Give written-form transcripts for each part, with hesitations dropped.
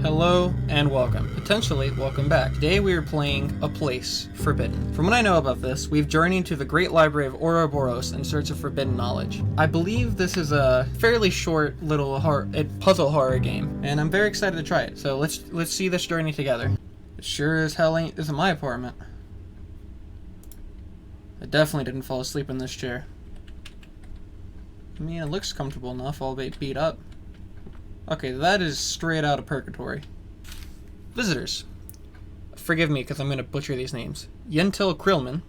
Hello and welcome. Potentially, welcome back. Today we are playing A Place Forbidden. From what I know about this, we've journeyed to the great library of Ouroboros in search of forbidden knowledge. I believe this is a fairly short little puzzle horror game, and I'm very excited to try it. So let's see this journey together. It sure as hell isn't my apartment. I definitely didn't fall asleep in this chair. I mean, it looks comfortable enough, albeit beat up. Okay, that is straight out of Purgatory. Visitors. Forgive me because I'm going to butcher these names. Yentil Krillman,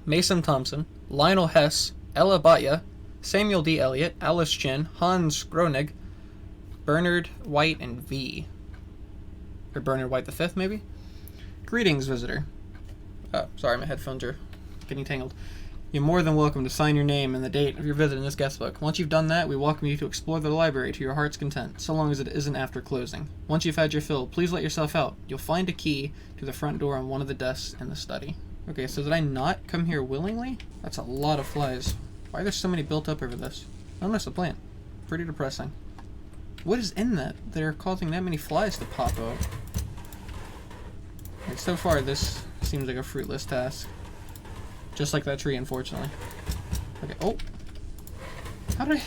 Mason Thompson, Lionel Hess, Ella Batya, Samuel D. Elliott, Alice Chin, Hans Groening, Bernard White, and V. Or Bernard White the Fifth, maybe? Greetings, visitor. Oh, sorry, my headphones are getting tangled. You're more than welcome to sign your name and the date of your visit in this guest book. Once you've done that, we welcome you to explore the library to your heart's content, so long as it isn't after closing. Once you've had your fill, please let yourself out. You'll find a key to the front door on one of the desks in the study. Okay, so did I not come here willingly? That's a lot of flies. Why are there so many built up over this? Oh, that's a plant. Pretty depressing. What is in that are causing that many flies to pop out? Like, so far, this seems like a fruitless task. Just like that tree, unfortunately. Okay, oh! How did I...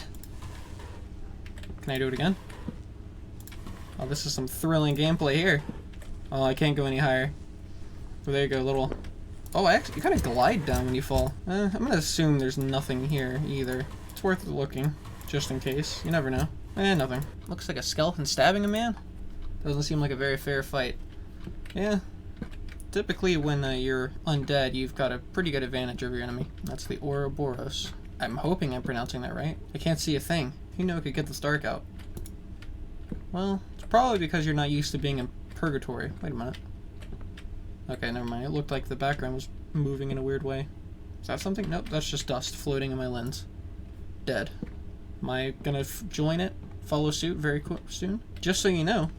Can I do it again? Oh, this is some thrilling gameplay here. Oh, I can't go any higher. Oh, there you go, little... Oh, actually, you kind of glide down when you fall. I'm gonna assume there's nothing here, either. It's worth looking, just in case. You never know. Nothing. Looks like a skeleton stabbing a man? Doesn't seem like a very fair fight. Yeah. Typically, when you're undead, you've got a pretty good advantage over your enemy. That's the Ouroboros. I'm hoping I'm pronouncing that right. I can't see a thing. Who knew it could get this dark out? Well, it's probably because you're not used to being in Purgatory. Wait a minute. Okay, never mind. It looked like the background was moving in a weird way. Is that something? Nope, that's just dust floating in my lens. Dead. Am I gonna join it? Follow suit very soon? Just so you know,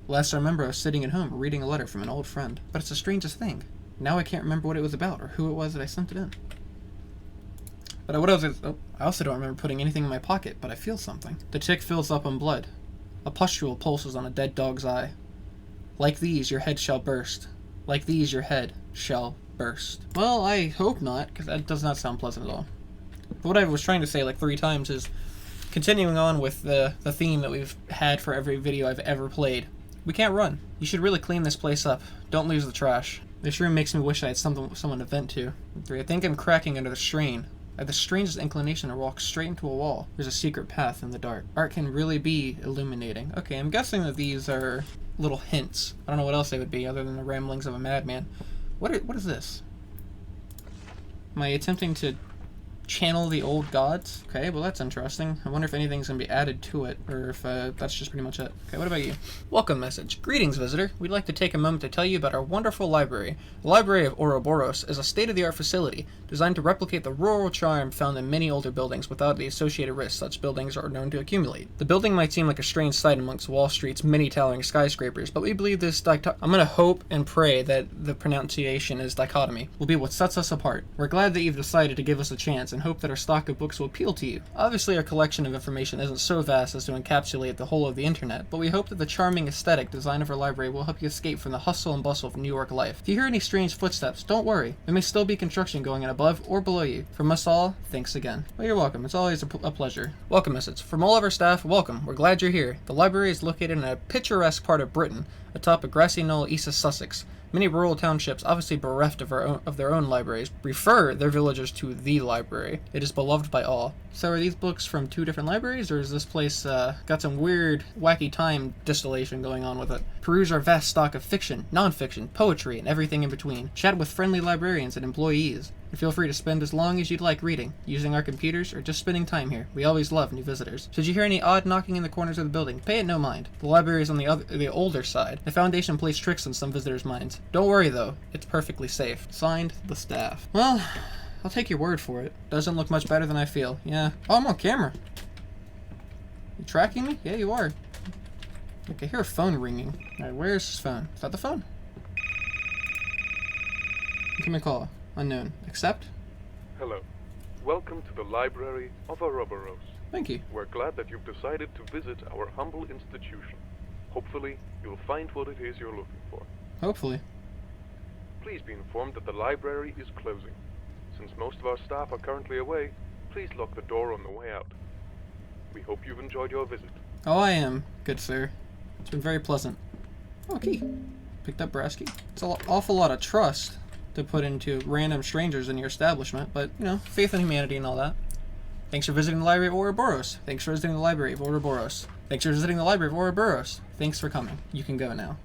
last I remember, I was sitting at home reading a letter from an old friend. But it's the strangest thing. Now I can't remember what it was about or who it was that I sent it in. But I also don't remember putting anything in my pocket, but I feel something. The tick fills up on blood. A pustule pulses on a dead dog's eye. Like these, your head shall burst. Like these, your head shall burst. Well, I hope not, because that does not sound pleasant at all. But what I was trying to say like 3 times is, continuing on with the theme that we've had for every video I've ever played. We can't run. You should really clean this place up. Don't lose the trash. This room makes me wish I had someone to vent to. 3. I think I'm cracking under the strain. I have the strangest inclination to walk straight into a wall. There's a secret path in the dark. Art can really be illuminating. Okay, I'm guessing that these are little hints. I don't know what else they would be other than the ramblings of a madman. What is this? Am I attempting to channel the old gods? Okay, well that's interesting. I wonder if anything's going to be added to it, or if that's just pretty much it. Okay, what about you? Welcome message. Greetings, visitor. We'd like to take a moment to tell you about our wonderful library. The Library of Ouroboros is a state-of-the-art facility designed to replicate the rural charm found in many older buildings without the associated risks such buildings are known to accumulate. The building might seem like a strange sight amongst Wall Street's many towering skyscrapers, but we believe this I'm going to hope and pray that the pronunciation is dichotomy will be what sets us apart. We're glad that you've decided to give us a chance and hope that our stock of books will appeal to you. Obviously, our collection of information isn't so vast as to encapsulate the whole of the internet, but we hope that the charming aesthetic design of our library will help you escape from the hustle and bustle of New York life. If you hear any strange footsteps, don't worry. There may still be construction going on above or below you. From us all, thanks again. Well, you're welcome. It's always a pleasure. Welcome message. From all of our staff, welcome. We're glad you're here. The library is located in a picturesque part of Britain, atop a grassy knoll east of Sussex. Many rural townships, obviously bereft of their own libraries, refer their villagers to the library. It is beloved by all. So are these books from 2 different libraries, or is this place got some weird, wacky time distillation going on with it? Peruse our vast stock of fiction, non-fiction, poetry, and everything in between. Chat with friendly librarians and employees. And feel free to spend as long as you'd like reading, using our computers, or just spending time here. We always love new visitors. Should you hear any odd knocking in the corners of the building, pay it no mind. The library is on the older side. The Foundation plays tricks on some visitors' minds. Don't worry though, it's perfectly safe. Signed, the staff. Well, I'll take your word for it. Doesn't look much better than I feel. Yeah. Oh, I'm on camera. You tracking me? Yeah, you are. Okay, I hear a phone ringing. Alright, where's his phone? Is that the phone? Give me a call. Unknown. Accept? Hello. Welcome to the Library of Ouroboros. Thank you. We're glad that you've decided to visit our humble institution. Hopefully, you'll find what it is you're looking for. Hopefully. Please be informed that the library is closing. Since most of our staff are currently away, please lock the door on the way out. We hope you've enjoyed your visit. Oh, I am, good sir. It's been very pleasant. Oh, key. Picked up brass key. It's an awful lot of trust to put into random strangers in your establishment, but, you know, faith in humanity and all that. Thanks for visiting the Library of Ouroboros. Thanks for visiting the Library of Ouroboros. Thanks for visiting the Library of Ouroboros. Thanks for coming. You can go now.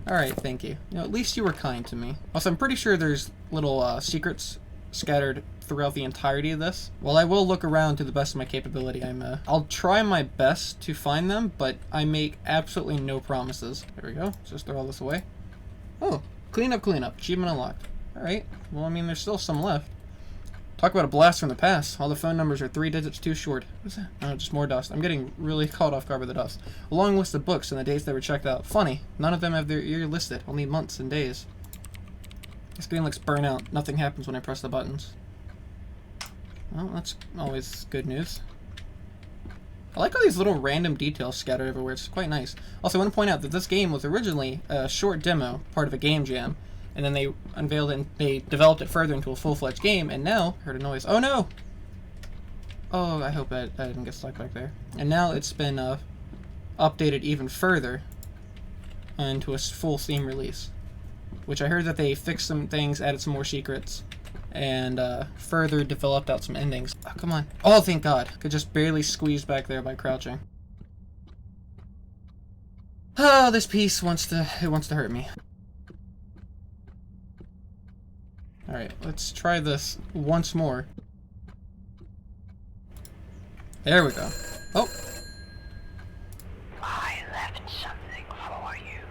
Alright, thank you. You know, at least you were kind to me. Also, I'm pretty sure there's little secrets scattered throughout the entirety of this. Well, I will look around to the best of my capability. I'll try my best to find them, but I make absolutely no promises. There we go. Let's just throw all this away. Oh, clean up. Achievement unlocked. Alright. Well, I mean, there's still some left. Talk about a blast from the past. All the phone numbers are 3 digits too short. What's that? Oh, just more dust. I'm getting really caught off guard by the dust. A long list of books and the dates they were checked out. Funny, none of them have their year listed. Only months and days. The screen looks burnt out. Nothing happens when I press the buttons. Well, that's always good news. I like all these little random details scattered everywhere. It's quite nice. Also, I want to point out that this game was originally a short demo, part of a game jam. And then they unveiled it and they developed it further into a full-fledged game, and now, heard a noise. Oh no! Oh, I hope I didn't get stuck back there. And now it's been updated even further into a full Steam release. Which I heard that they fixed some things, added some more secrets, and further developed out some endings. Oh, come on. Oh, thank God. Could just barely squeeze back there by crouching. Oh, this piece wants to hurt me. Alright, let's try this once more. There we go. Oh! I left something for you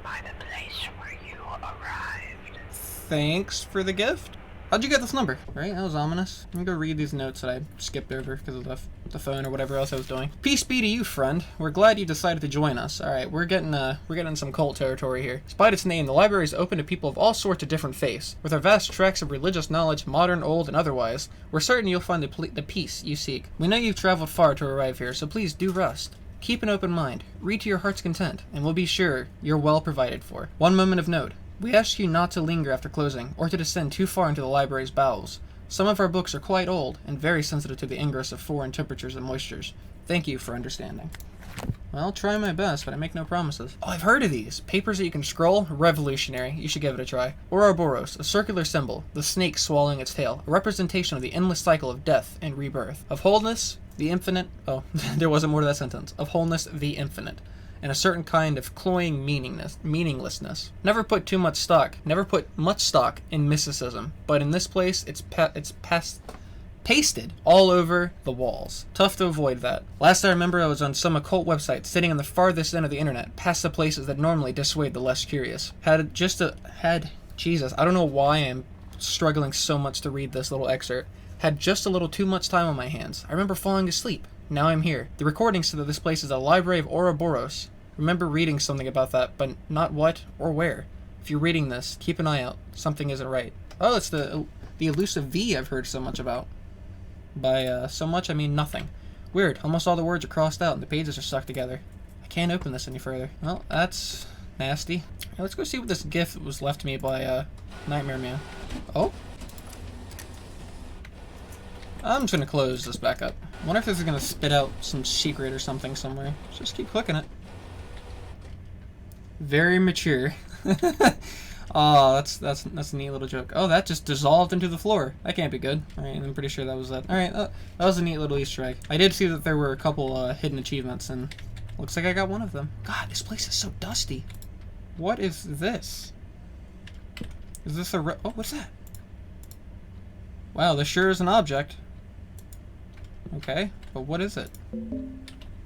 by the place where you arrived. Thanks for the gift. How'd you get this number? Right, that was ominous. I'm gonna go read these notes that I skipped over because of the phone or whatever else I was doing. Peace be to you, friend. We're glad you decided to join us. Alright, we're getting in some cult territory here. Despite its name, the library is open to people of all sorts of different faiths. With our vast tracts of religious knowledge, modern, old, and otherwise, we're certain you'll find the peace you seek. We know you've traveled far to arrive here, so please do rest. Keep an open mind. Read to your heart's content, and we'll be sure you're well provided for. One moment of note. We ask you not to linger after closing, or to descend too far into the library's bowels. Some of our books are quite old, and very sensitive to the ingress of foreign temperatures and moistures. Thank you for understanding. Well, I'll try my best, but I make no promises. Oh, I've heard of these. Papers that you can scroll? Revolutionary. You should give it a try. Ouroboros, a circular symbol, the snake swallowing its tail, a representation of the endless cycle of death and rebirth. Of wholeness, the infinite... Oh, there wasn't more to that sentence. Of wholeness, the infinite. And a certain kind of cloying meaninglessness. Never put much stock in mysticism, but in this place, it's pasted all over the walls. Tough to avoid that. Last I remember, I was on some occult website, sitting on the farthest end of the internet, past the places that normally dissuade the less curious. Jesus, I don't know why I'm struggling so much to read this little excerpt. Had just a little too much time on my hands. I remember falling asleep. Now I'm here. The recording said that this place is the Library of Ouroboros. Remember reading something about that, but not what or where. If you're reading this, keep an eye out. Something isn't right. Oh, it's the elusive V I've heard so much about. By so much, I mean nothing. Weird. Almost all the words are crossed out and the pages are stuck together. I can't open this any further. Well, that's nasty. Now, let's go see what this gift was left to me by Nightmare Man. Oh. I'm just going to close this back up. I wonder if this is going to spit out some secret or something somewhere. Just keep clicking it. Very mature. Oh, that's a neat little joke. Oh, that just dissolved into the floor. That can't be good. Alright, I'm pretty sure that was that. Alright, that was a neat little Easter egg. I did see that there were a couple hidden achievements, and looks like I got one of them. God, this place is so dusty. What is this? Is this a oh, what's that? Wow, this sure is an object. Okay, but what is it?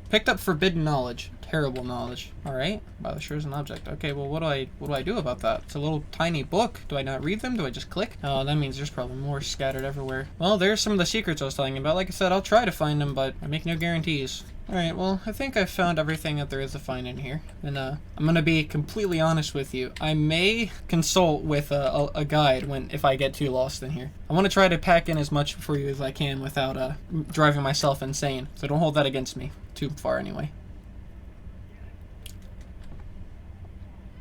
Picked up forbidden knowledge. Terrible knowledge. Alright. Wow, this sure is an object. Okay, well what do I do about that? It's a little tiny book. Do I not read them? Do I just click? Oh, that means there's probably more scattered everywhere. Well, there's some of the secrets I was telling you about. Like I said, I'll try to find them, but I make no guarantees. Alright, well, I think I've found everything that there is to find in here. And I'm gonna be completely honest with you. I may consult with a guide if I get too lost in here. I want to try to pack in as much for you as I can without driving myself insane. So don't hold that against me. Too far anyway.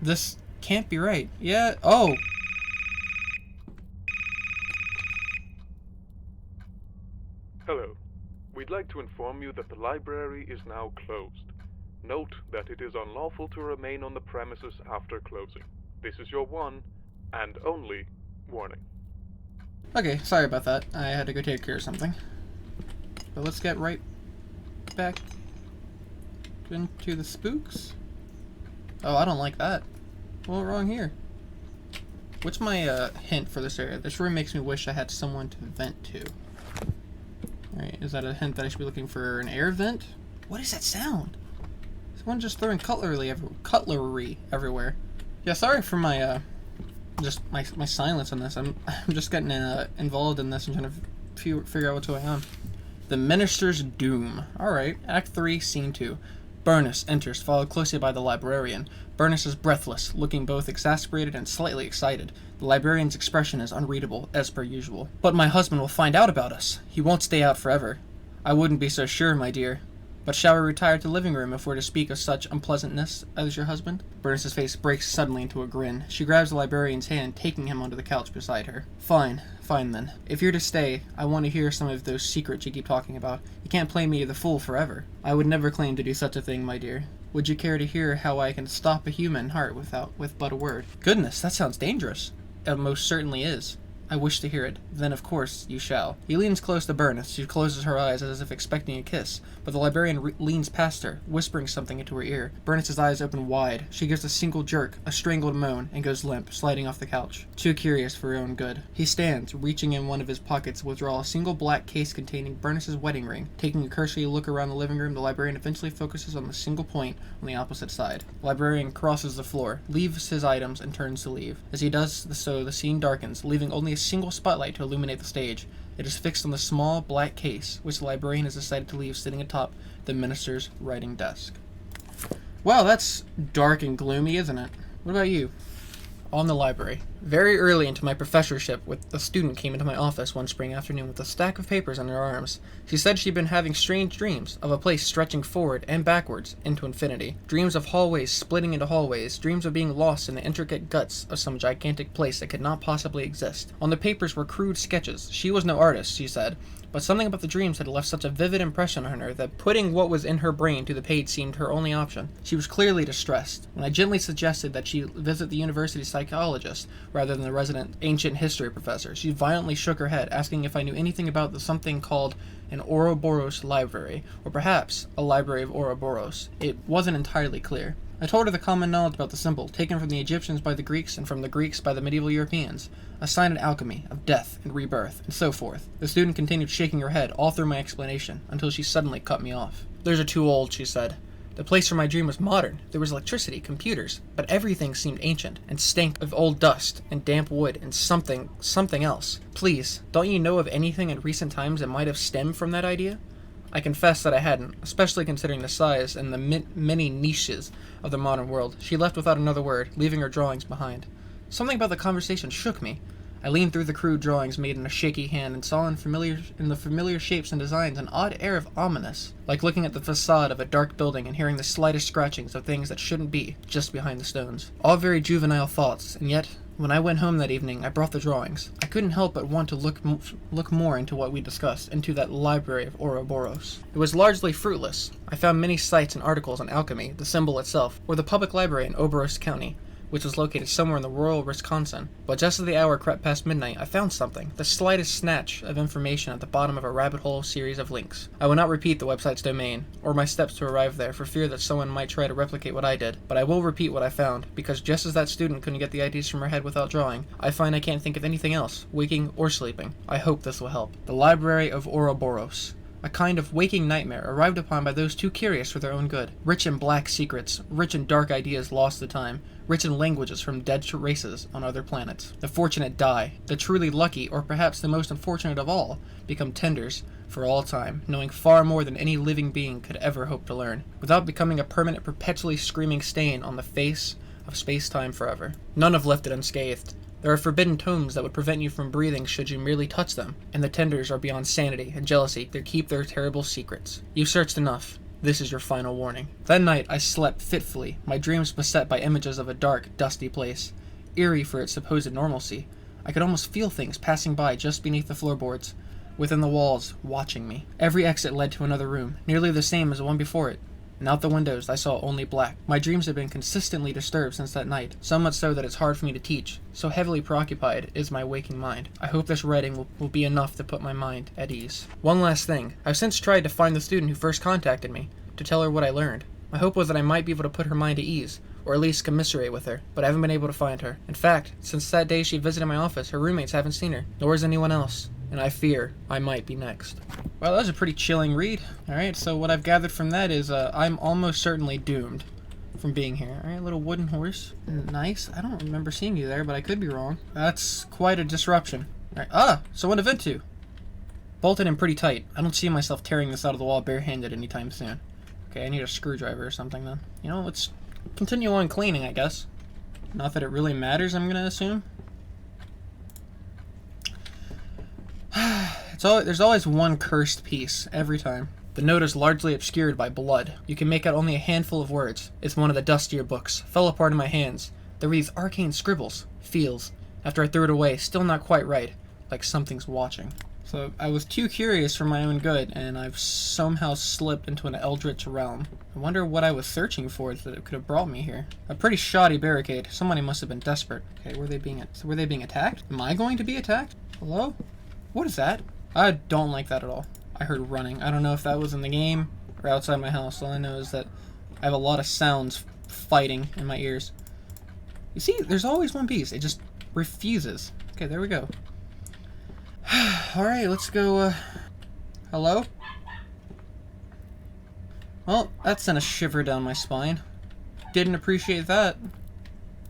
This can't be right. Yeah, oh! Hello. We'd like to inform you that the library is now closed. Note that it is unlawful to remain on the premises after closing. This is your one and only warning. Okay, sorry about that. I had to go take care of something. But let's get right back into the spooks. Oh, I don't like that. What wrong here? What's my hint for this area? This room makes me wish I had someone to vent to. Alright, is that a hint that I should be looking for an air vent? What is that sound? Someone just throwing cutlery everywhere. Yeah, sorry for my just my silence on this. I'm just getting involved in this and trying to figure out what's going on. The Minister's Doom. Alright, Act 3, Scene 2. Burnus enters, followed closely by the librarian. Burnus is breathless, looking both exasperated and slightly excited. The librarian's expression is unreadable, as per usual. But my husband will find out about us. He won't stay out forever. I wouldn't be so sure, my dear. But shall we retire to the living room if we're to speak of such unpleasantness as your husband? Burnus's face breaks suddenly into a grin. She grabs the librarian's hand, taking him onto the couch beside her. Fine then. If you're to stay, I want to hear some of those secrets you keep talking about. You can't play me the fool forever. I would never claim to do such a thing, my dear. Would you care to hear how I can stop a human heart with but a word? Goodness, that sounds dangerous. It most certainly is. I wish to hear it. Then, of course, you shall. He leans close to Burnus. She closes her eyes as if expecting a kiss, but the librarian leans past her, whispering something into her ear. Burnus's eyes open wide. She gives a single jerk, a strangled moan, and goes limp, sliding off the couch. Too curious for her own good. He stands, reaching in one of his pockets to withdraw a single black case containing Burnus's wedding ring. Taking a cursory look around the living room, the librarian eventually focuses on the single point on the opposite side. The librarian crosses the floor, leaves his items, and turns to leave. As he does so, the scene darkens, leaving only a single spotlight to illuminate the stage. It is fixed on the small black case, which the librarian has decided to leave sitting atop the minister's writing desk. Wow, that's dark and gloomy, isn't it? What about you? On the library. Very early into my professorship, a student came into my office one spring afternoon with a stack of papers in her arms. She said she'd been having strange dreams of a place stretching forward and backwards into infinity. Dreams of hallways splitting into hallways, dreams of being lost in the intricate guts of some gigantic place that could not possibly exist. On the papers were crude sketches. She was no artist, she said, but something about the dreams had left such a vivid impression on her that putting what was in her brain to the page seemed her only option. She was clearly distressed. When I gently suggested that she visit the university psychologist rather than the resident ancient history professor, she violently shook her head, asking if I knew anything about something called an Ouroboros library, or perhaps a library of Ouroboros. It wasn't entirely clear. I told her the common knowledge about the symbol, taken from the Egyptians by the Greeks and from the Greeks by the medieval Europeans, a sign of alchemy, of death and rebirth, and so forth. The student continued shaking her head all through my explanation, until she suddenly cut me off. Those are too old, she said. The place for my dream was modern. There was electricity, computers, but everything seemed ancient, and stank of old dust, and damp wood, and something else. Please, don't you know of anything in recent times that might have stemmed from that idea? I confess that I hadn't, especially considering the size and the many niches of the modern world. She left without another word, leaving her drawings behind. Something about the conversation shook me. I leaned through the crude drawings made in a shaky hand and saw in the familiar shapes and designs an odd air of ominous, like looking at the facade of a dark building and hearing the slightest scratchings of things that shouldn't be just behind the stones. All very juvenile thoughts, and yet, when I went home that evening, I brought the drawings. I couldn't help but want to look more into what we discussed, into that library of Ouroboros. It was largely fruitless. I found many sites and articles on alchemy, the symbol itself, or the public library in Ouroboros County, which was located somewhere in the rural Wisconsin. But just as the hour crept past midnight, I found something, the slightest snatch of information at the bottom of a rabbit hole series of links. I will not repeat the website's domain, or my steps to arrive there, for fear that someone might try to replicate what I did, but I will repeat what I found, because just as that student couldn't get the ideas from her head without drawing, I find I can't think of anything else, waking or sleeping. I hope this will help. The Library of Ouroboros. A kind of waking nightmare arrived upon by those too curious for their own good. Rich in black secrets, rich in dark ideas lost to time, rich in languages from dead races on other planets. The fortunate die. The truly lucky, or perhaps the most unfortunate of all, become tenders for all time, knowing far more than any living being could ever hope to learn, without becoming a permanent, perpetually screaming stain on the face of space-time forever. None have left it unscathed. There are forbidden tomes that would prevent you from breathing should you merely touch them, and the tenders are beyond sanity and jealousy to keep their terrible secrets. You've searched enough. This is your final warning. That night, I slept fitfully, my dreams beset by images of a dark, dusty place, eerie for its supposed normalcy. I could almost feel things passing by just beneath the floorboards, within the walls, watching me. Every exit led to another room, nearly the same as the one before it, and out the windows I saw only black. My dreams had been consistently disturbed since that night, so much so that it's hard for me to teach. So heavily preoccupied is my waking mind. I hope this writing will be enough to put my mind at ease. One last thing. I've since tried to find the student who first contacted me, to tell her what I learned. My hope was that I might be able to put her mind at ease, or at least commiserate with her, but I haven't been able to find her. In fact, since that day she visited my office, her roommates haven't seen her, nor has anyone else, and I fear I might be next. Well, that was a pretty chilling read. Alright, so what I've gathered from that is I'm almost certainly doomed from being here. Alright, little wooden horse. Nice. I don't remember seeing you there, but I could be wrong. That's quite a disruption. Alright, so what event to? Bolted in pretty tight. I don't see myself tearing this out of the wall barehanded anytime soon. Okay, I need a screwdriver or something then. You know, let's continue on cleaning, I guess. Not that it really matters, I'm gonna assume. There's always one cursed piece, every time. The note is largely obscured by blood. You can make out only a handful of words. It's one of the dustier books. Fell apart in my hands. There were these arcane scribbles. Feels. After I threw it away, still not quite right. Like something's watching. So I was too curious for my own good, and I've somehow slipped into an eldritch realm. I wonder what I was searching for that it could have brought me here. A pretty shoddy barricade. Somebody must have been desperate. Okay, were they being attacked? Am I going to be attacked? Hello? What is that? I don't like that at all. I heard running. I don't know if that was in the game or outside my house. All I know is that I have a lot of sounds fighting in my ears. You see, there's always one piece. It just refuses. Okay, there we go. Alright, let's go, hello? Well, that sent a shiver down my spine. Didn't appreciate that.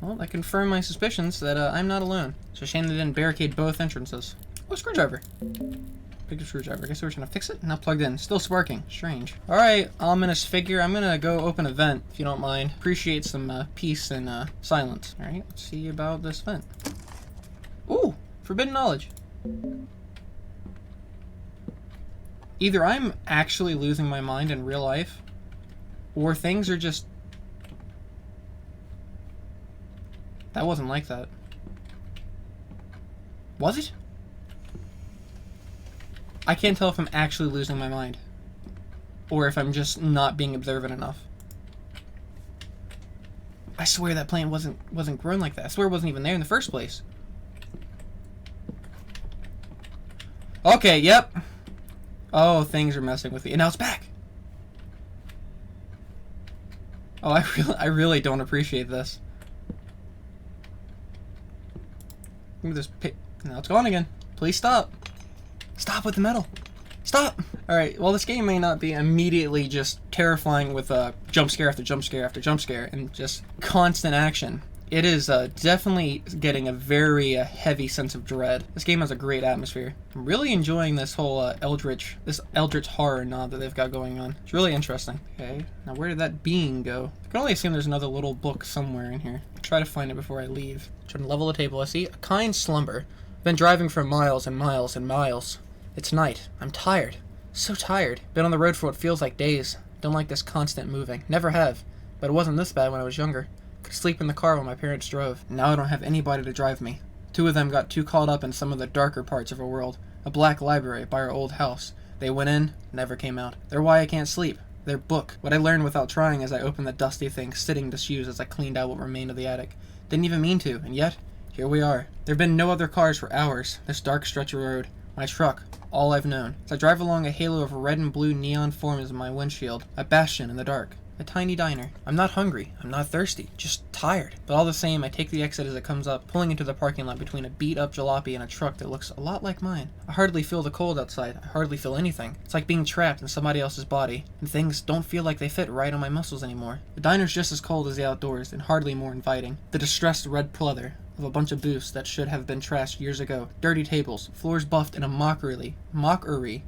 Well, I confirmed my suspicions that, I'm not alone. It's a shame they didn't barricade both entrances. Oh, screwdriver. Picked a screwdriver. I guess we're trying to fix it. Not plugged in. Still sparking. Strange. Alright, ominous figure. I'm gonna go open a vent, if you don't mind. Appreciate some, peace and, silence. Alright, let's see about this vent. Ooh! Forbidden knowledge. Either I'm actually losing my mind in real life, or things are just... That wasn't like that. Was it? I can't tell if I'm actually losing my mind, or if I'm just not being observant enough. I swear that plant wasn't grown like that. I swear it wasn't even there in the first place. Okay, yep. Oh, things are messing with me. And now it's back. Oh, I really don't appreciate this. Look at this pit. Now it's gone again. Please stop. Stop with the metal. Stop! Alright, well this game may not be immediately just terrifying with jump scare after jump scare after jump scare and just constant action. It is definitely getting a very heavy sense of dread. This game has a great atmosphere. I'm really enjoying this whole eldritch horror nod that they've got going on. It's really interesting. Okay, now where did that being go? I can only assume there's another little book somewhere in here. I'll try to find it before I leave. Trying to level the table. I see a kind slumber. Been driving for miles and miles and miles. It's night. I'm tired. So tired. Been on the road for what feels like days. Don't like this constant moving. Never have. But it wasn't this bad when I was younger. Could sleep in the car while my parents drove. Now I don't have anybody to drive me. Two of them got too caught up in some of the darker parts of our world. A black library by our old house. They went in, never came out. They're why I can't sleep. Their book. What I learned without trying as I opened the dusty thing sitting disused as I cleaned out what remained of the attic. Didn't even mean to, and yet, here we are. There've been no other cars for hours. This dark stretch of road. My truck. All I've known. As I drive along, a halo of red and blue neon forms in my windshield. A bastion in the dark. A tiny diner. I'm not hungry. I'm not thirsty. Just tired. But all the same, I take the exit as it comes up, pulling into the parking lot between a beat-up jalopy and a truck that looks a lot like mine. I hardly feel the cold outside. I hardly feel anything. It's like being trapped in somebody else's body, and things don't feel like they fit right on my muscles anymore. The diner's just as cold as the outdoors, and hardly more inviting. The distressed red pleather of a bunch of booths that should have been trashed years ago. Dirty tables, floors buffed in a mockery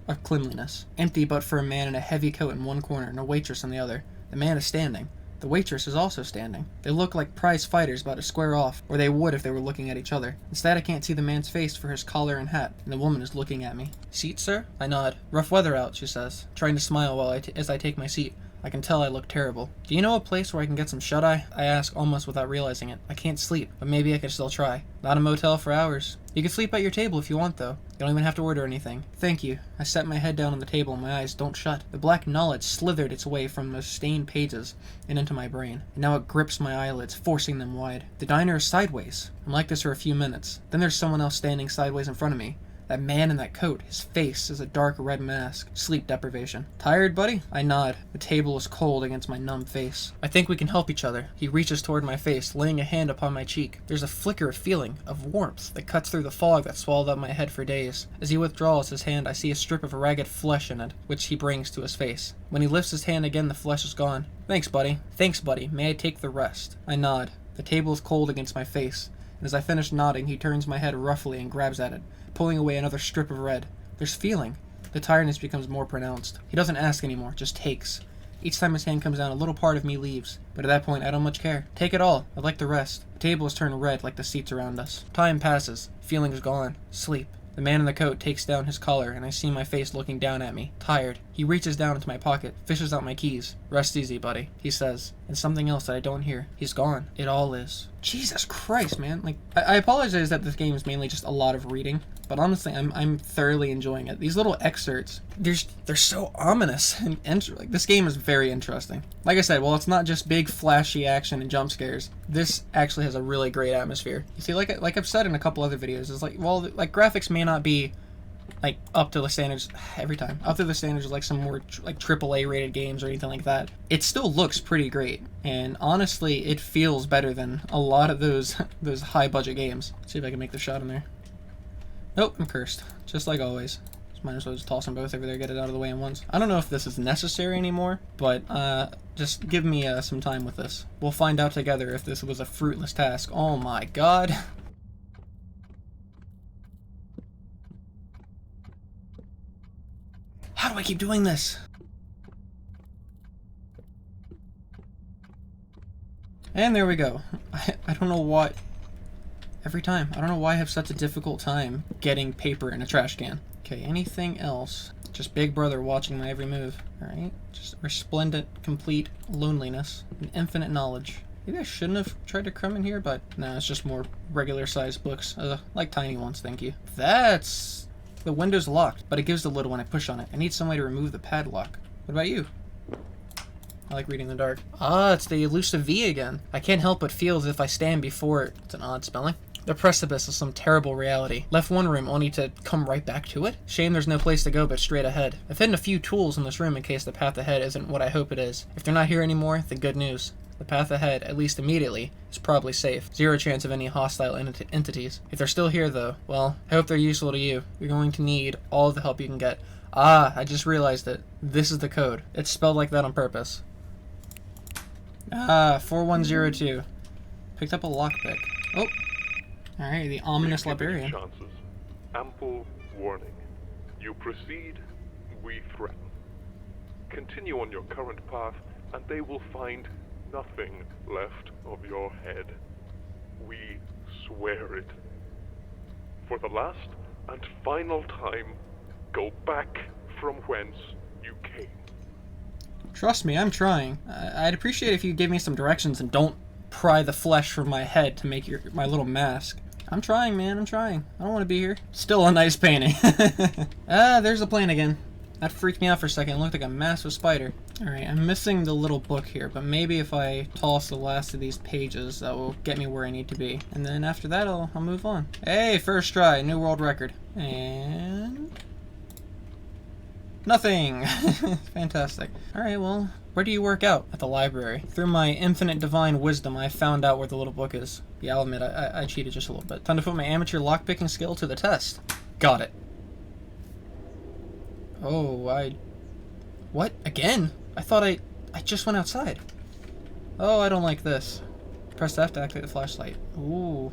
of cleanliness. Empty but for a man in a heavy coat in one corner and a waitress in the other. The man is standing. The waitress is also standing. They look like prize fighters about to square off, or they would if they were looking at each other. Instead, I can't see the man's face for his collar and hat, and the woman is looking at me. Seat, sir? I nod. Rough weather out, she says, trying to smile as I take my seat. I can tell I look terrible. Do you know a place where I can get some shut-eye? I ask almost without realizing it. I can't sleep, but maybe I can still try. Not a motel for hours. You can sleep at your table if you want, though. You don't even have to order anything. Thank you. I set my head down on the table and my eyes don't shut. The black knowledge slithered its way from the stained pages and into my brain, and now it grips my eyelids, forcing them wide. The diner is sideways. I'm like this for a few minutes. Then there's someone else standing sideways in front of me. That man in that coat, his face is a dark red mask. Sleep deprivation. Tired, buddy? I nod. The table is cold against my numb face. I think we can help each other. He reaches toward my face, laying a hand upon my cheek. There's a flicker of feeling, of warmth, that cuts through the fog that swallowed up my head for days. As he withdraws his hand, I see a strip of ragged flesh in it, which he brings to his face. When he lifts his hand again, the flesh is gone. Thanks, buddy. Thanks, buddy. May I take the rest? I nod. The table is cold against my face, and as I finish nodding, he turns my head roughly and grabs at it, pulling away another strip of red. There's feeling. The tiredness becomes more pronounced. He doesn't ask anymore, just takes. Each time his hand comes down, a little part of me leaves. But at that point, I don't much care. Take it all. I'd like the rest. The table has turned red like the seats around us. Time passes. Feeling is gone. Sleep. The man in the coat takes down his collar, and I see my face looking down at me, tired. He reaches down into my pocket, fishes out my keys. Rest easy, buddy, he says. And something else that I don't hear. He's gone. It all is. Jesus Christ, man. Like, I apologize that this game is mainly just a lot of reading, but honestly, I'm thoroughly enjoying it. These little excerpts, they're so ominous, and like, this game is very interesting. Like I said, well, it's not just big, flashy action and jump scares. This actually has a really great atmosphere. You see, like I've said in a couple other videos, it's like, well, like, graphics may not be like up to the standards every time, up to the standards of like some more like AAA rated games or anything like that. It still looks pretty great, and honestly, it feels better than a lot of those high budget games. Let's see if I can make the shot in there. Nope, I'm cursed, just like always. Might as well just toss them both over there, get it out of the way at once. I don't know if this is necessary anymore, but just give me some time with this. We'll find out together if this was a fruitless task. Oh my god. How do I keep doing this? And there we go. I don't know what. Every time. I don't know why I have such a difficult time getting paper in a trash can. Okay, anything else? Just Big Brother watching my every move. Alright. Just resplendent, complete loneliness and infinite knowledge. Maybe I shouldn't have tried to crumb in here, but no, it's just more regular sized books. Like tiny ones, thank you. That's... The window's locked, but it gives the little when I push on it. I need some way to remove the padlock. What about you? I like reading in the dark. Ah, it's the elusive V again. I can't help but feel as if I stand before it. It's an odd spelling. The precipice of some terrible reality. Left one room only to come right back to it? Shame there's no place to go but straight ahead. I've hidden a few tools in this room in case the path ahead isn't what I hope it is. If they're not here anymore, then good news. The path ahead, at least immediately, is probably safe. Zero chance of any hostile entities. If they're still here, though, well, I hope they're useful to you. You're going to need all of the help you can get. Ah, I just realized it. This is the code. It's spelled like that on purpose. Ah, 4102. Picked up a lockpick. Oh. Alright, the ominous librarian. Chances. Ample warning. You proceed, we threaten. Continue on your current path, and they will find nothing left of your head. We swear it. For the last and final time, go back from whence you came. Trust me, I'm trying. I'd appreciate if you give me some directions and don't pry the flesh from my head to make my little mask. I'm trying, man, I'm trying. I don't want to be here. Still a nice painting. Ah, there's the plane again. That freaked me out for a second. It looked like a massive spider. Alright, I'm missing the little book here, but maybe if I toss the last of these pages, that will get me where I need to be. And then after that, I'll move on. Hey, first try, new world record. And... nothing! Fantastic. Alright, well, where do you work out? At the library. Through my infinite divine wisdom, I found out where the little book is. Yeah, I'll admit, I cheated just a little bit. Time to put my amateur lockpicking skill to the test. Got it. Oh, what? Again? I thought I just went outside. Oh, I don't like this. Press F to activate the flashlight. Ooh.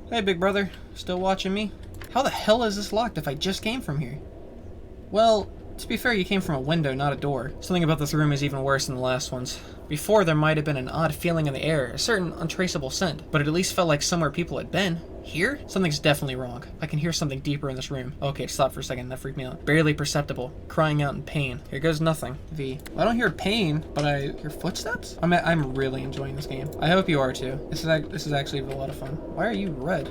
Hey, big brother. Still watching me? How the hell is this locked if I just came from here? Well, to be fair, you came from a window, not a door. Something about this room is even worse than the last ones. Before, there might have been an odd feeling in the air, a certain untraceable scent, but it at least felt like somewhere people had been. Here? Something's definitely wrong. I can hear something deeper in this room. Okay, stop for a second. That freaked me out. Barely perceptible. Crying out in pain. Here goes nothing. V. I don't hear pain, but I hear footsteps? I'm really enjoying this game. I hope you are too. This is actually a lot of fun. Why are you red?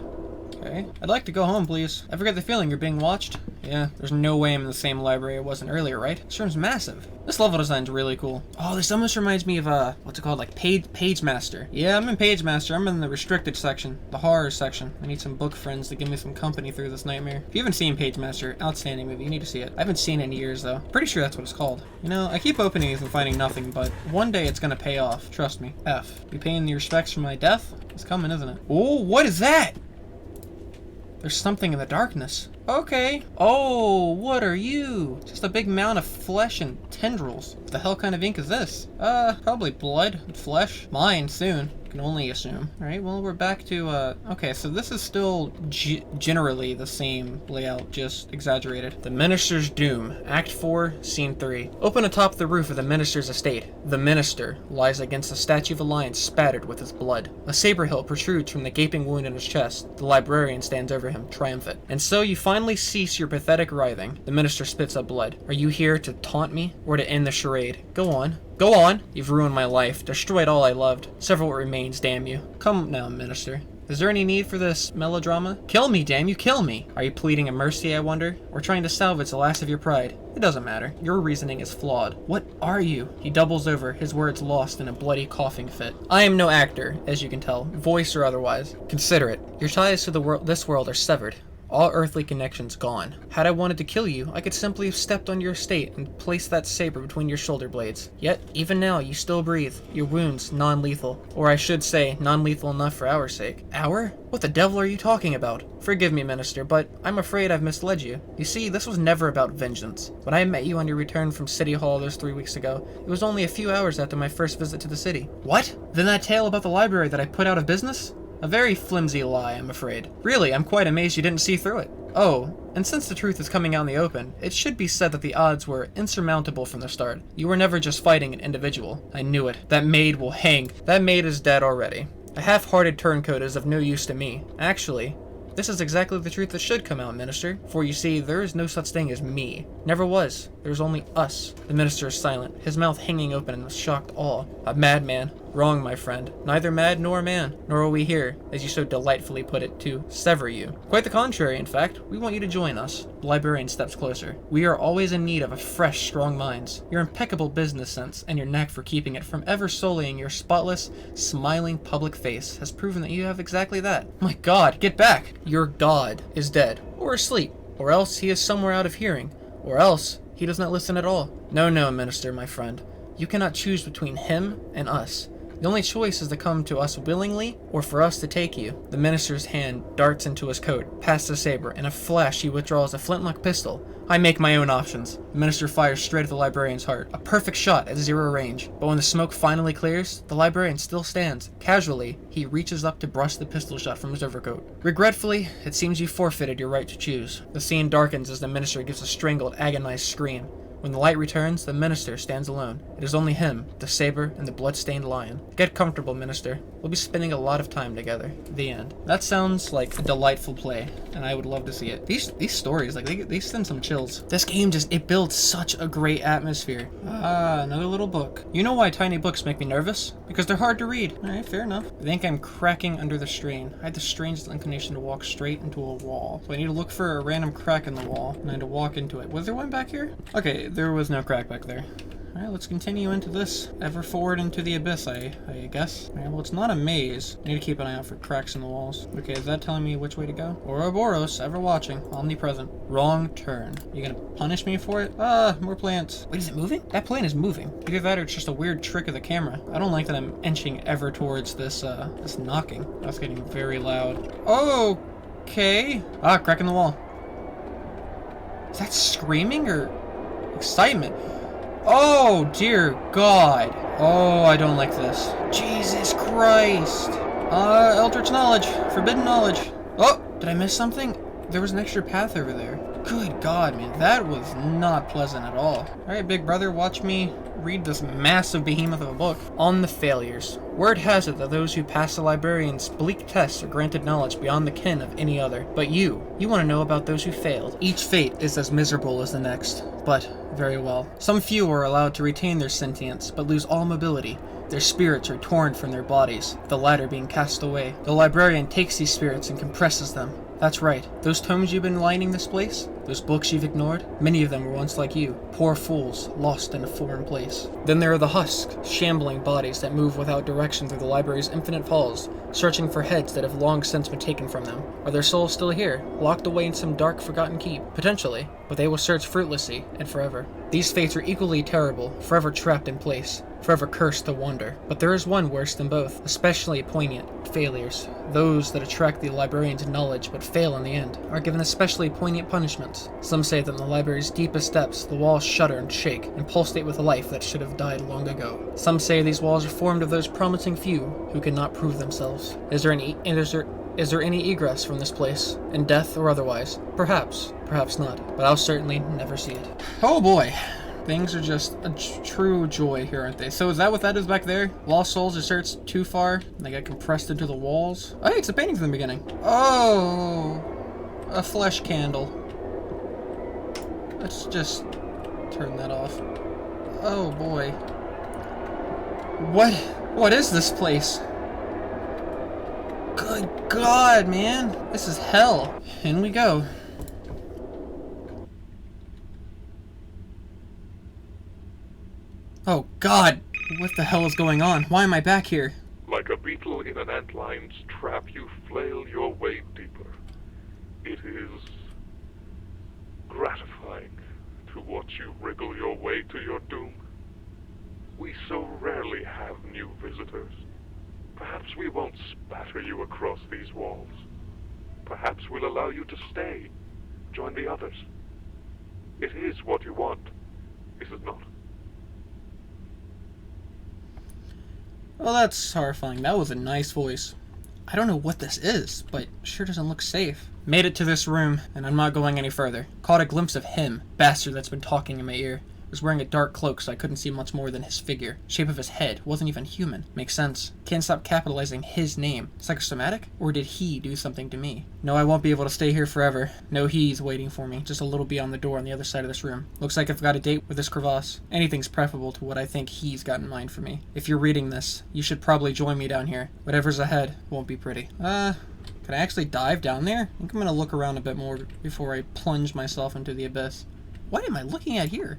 Okay. I'd like to go home, please. I forget the feeling you're being watched. Yeah, there's no way I'm in the same library I wasn't earlier, right? This room's massive. This level design's really cool. Oh, this almost reminds me of, what's it called? Like Page Master. Yeah, I'm in Page Master. I'm in the restricted section. The horror section. I need some book friends to give me some company through this nightmare. If you haven't seen Page Master, outstanding movie. You need to see it. I haven't seen it in years, though. Pretty sure that's what it's called. You know, I keep opening these and finding nothing, but one day it's gonna pay off. Trust me. F. You paying the respects for my death? It's coming, isn't it? Oh, what is that? There's something in the darkness. Okay. Oh, what are you? Just a big mound of flesh and tendrils. What the hell kind of ink is this? Probably blood and flesh. Mine soon. Can only assume. Alright, well, we're back to, okay, so this is still generally the same layout, just exaggerated. The Minister's Doom, Act 4, Scene 3. Open atop the roof of the Minister's estate. The Minister lies against a statue of a lion spattered with his blood. A saber hilt protrudes from the gaping wound in his chest. The librarian stands over him, triumphant. And so you finally cease your pathetic writhing. The Minister spits up blood. Are you here to taunt me, or to end the charade? Go on. Go on! You've ruined my life, destroyed all I loved. Several remains, damn you. Come now, Minister. Is there any need for this melodrama? Kill me, damn you, kill me! Are you pleading a mercy, I wonder? Or trying to salvage the last of your pride? It doesn't matter. Your reasoning is flawed. What are you? He doubles over, his words lost in a bloody coughing fit. I am no actor, as you can tell, voice or otherwise. Consider it. Your ties to this world are severed. All earthly connections gone. Had I wanted to kill you, I could simply have stepped on your estate and placed that saber between your shoulder blades. Yet, even now, you still breathe. Your wounds, non-lethal. Or I should say, non-lethal enough for our sake. Our? What the devil are you talking about? Forgive me, Minister, but I'm afraid I've misled you. You see, this was never about vengeance. When I met you on your return from City Hall those 3 weeks ago, it was only a few hours after my first visit to the city. What? Then that tale about the library that I put out of business? A very flimsy lie, I'm afraid. Really, I'm quite amazed you didn't see through it. Oh, and since the truth is coming out in the open, it should be said that the odds were insurmountable from the start. You were never just fighting an individual. I knew it. That maid will hang. That maid is dead already. A half-hearted turncoat is of no use to me. Actually, this is exactly the truth that should come out, Minister. For you see, there is no such thing as me. Never was. There's only us. The Minister is silent, his mouth hanging open in shocked awe. A madman. Wrong, my friend. Neither mad nor man. Nor are we here, as you so delightfully put it, to sever you. Quite the contrary, in fact. We want you to join us. The librarian steps closer. We are always in need of a fresh, strong minds. Your impeccable business sense, and your knack for keeping it from ever sullying your spotless, smiling public face, has proven that you have exactly that. My God, get back! Your God is dead. Or asleep. Or else he is somewhere out of hearing. Or else he does not listen at all. No, no, Minister, my friend. You cannot choose between him and us. The only choice is to come to us willingly, or for us to take you. The Minister's hand darts into his coat, past the saber. In a flash, he withdraws a flintlock pistol. I make my own options. The Minister fires straight at the librarian's heart. A perfect shot at 0 range. But when the smoke finally clears, the librarian still stands. Casually, he reaches up to brush the pistol shot from his overcoat. Regretfully, it seems you forfeited your right to choose. The scene darkens as the Minister gives a strangled, agonized scream. When the light returns, the Minister stands alone. It is only him, the saber, and the blood-stained lion. Get comfortable, Minister. We'll be spending a lot of time together. The end. That sounds like a delightful play, and I would love to see it. These stories, like, they send some chills. This game it builds such a great atmosphere. Ah, another little book. You know why tiny books make me nervous? Because they're hard to read. Alright, fair enough. I think I'm cracking under the strain. I had the strangest inclination to walk straight into a wall. So I need to look for a random crack in the wall, and I had to walk into it. Was there one back here? Okay, there was no crack back there. Alright, let's continue into this. Ever forward into the abyss, I guess. Alright, well, it's not a maze. I need to keep an eye out for cracks in the walls. Okay, is that telling me which way to go? Ouroboros, ever watching, omnipresent. Wrong turn. You gonna punish me for it? Ah, more plants. Wait, is it moving? That plant is moving. Either that or it's just a weird trick of the camera. I don't like that I'm inching ever towards this knocking. That's getting very loud. Okay. Ah, crack in the wall. Is that screaming or excitement? Oh, dear God. Oh, I don't like this. Jesus Christ. Eldritch knowledge. Forbidden knowledge. Oh, did I miss something? There was an extra path over there. Good God, man, that was not pleasant at all. Alright, big brother, watch me read this massive behemoth of a book. On the failures. Word has it that those who pass the librarian's bleak tests are granted knowledge beyond the ken of any other. But you want to know about those who failed. Each fate is as miserable as the next, but very well. Some few are allowed to retain their sentience, but lose all mobility. Their spirits are torn from their bodies, the latter being cast away. The librarian takes these spirits and compresses them. That's right, those tomes you've been lining this place, those books you've ignored, many of them were once like you, poor fools, lost in a foreign place. Then there are the husked, shambling bodies that move without direction through the library's infinite halls, searching for heads that have long since been taken from them. Are their souls still here, locked away in some dark, forgotten keep? Potentially, but they will search fruitlessly and forever. These fates are equally terrible, forever trapped in place, forever cursed to wander. But there is one worse than both, especially poignant: failures. Those that attract the librarian's knowledge but fail in the end are given especially poignant punishments. Some say that in the library's deepest depths the walls shudder and shake and pulsate with a life that should have died long ago. Some say these walls are formed of those promising few who cannot prove themselves. Is there any egress from this place, in death or otherwise? Perhaps, perhaps not, but I'll certainly never see it. Oh boy. Things are just a true joy here, aren't they? So is that what that is back there? Lost souls are searched too far, and they get compressed into the walls? Oh, hey, it's a painting from the beginning. Oh, a flesh candle. Let's just turn that off. Oh boy. What is this place? Good God, man. This is hell. In we go. Oh God, what the hell is going on? Why am I back here? Like a beetle in an antline's trap, you flail your way deeper. It is gratifying to watch you wriggle your way to your doom. We so rarely have new visitors. Perhaps we won't spatter you across these walls. Perhaps we'll allow you to stay, join the others. It is what you want, is it not? Well, that's horrifying. That was a nice voice. I don't know what this is, but sure doesn't look safe. Made it to this room, and I'm not going any further. Caught a glimpse of him, bastard that's been talking in my ear. Was wearing a dark cloak, so I couldn't see much more than his figure. Shape of his head wasn't even human. Makes sense. Can't stop capitalizing his name. Psychosomatic? Or did he do something to me? No, I won't be able to stay here forever. No, he's waiting for me, just a little beyond the door on the other side of this room. Looks like I've got a date with this crevasse. Anything's preferable to what I think he's got in mind for me. If you're reading this, you should probably join me down here. Whatever's ahead won't be pretty. Can I actually dive down there? I think I'm gonna look around a bit more before I plunge myself into the abyss. What am I looking at here?